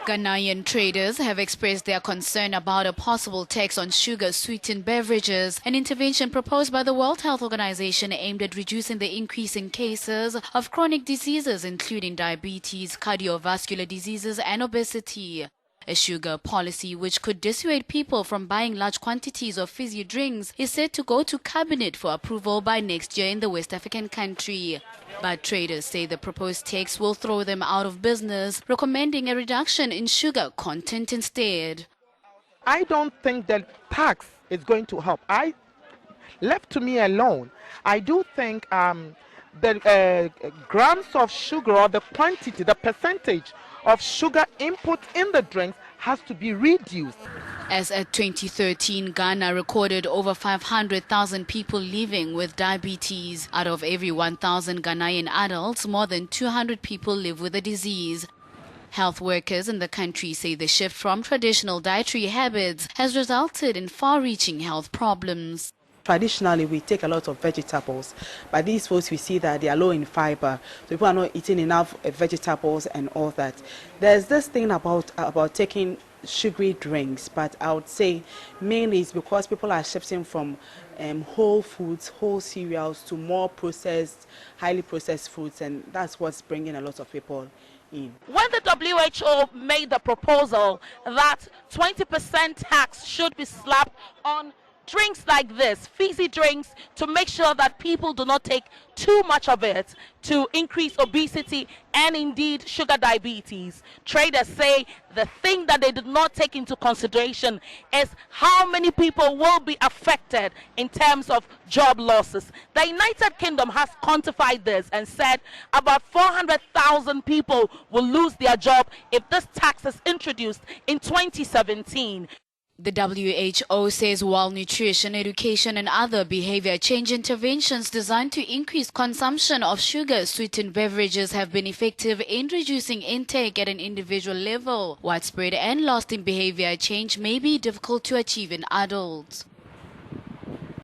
Ghanaian traders have expressed their concern about a possible tax on sugar-sweetened beverages, an intervention proposed by the World Health Organization aimed at reducing the increase in cases of chronic diseases including diabetes, cardiovascular diseases and obesity. A sugar policy which could dissuade people from buying large quantities of fizzy drinks is set to go to cabinet for approval by next year in the West African country. But traders say the proposed tax will throw them out of business, recommending a reduction in sugar content instead. I don't think that tax is going to help. Left to me alone, I do think the grams of sugar or the quantity, the percentage of sugar input in the drinks has to be reduced. As at 2013, Ghana recorded over 500,000 people living with diabetes. Out of every 1,000 Ghanaian adults, more than 200 people live with the disease. Health workers in the country say the shift from traditional dietary habits has resulted in far-reaching health problems. Traditionally, we take a lot of vegetables, but these foods we see that they are low in fiber, so people are not eating enough vegetables and all that. There's this thing about taking sugary drinks, but I would say mainly it's because people are shifting from whole foods, whole cereals to more processed, highly processed foods, and that's what's bringing a lot of people in. When the WHO made the proposal that 20% tax should be slapped on drinks like this, fizzy drinks, to make sure that people do not take too much of it to increase obesity and indeed sugar diabetes. Traders say the thing that they did not take into consideration is how many people will be affected in terms of job losses. The United Kingdom has quantified this and said about 400,000 people will lose their job if this tax is introduced in 2017. The WHO says while nutrition, education and other behavior change interventions designed to increase consumption of sugar-sweetened beverages have been effective in reducing intake at an individual level, widespread and lasting behavior change may be difficult to achieve in adults.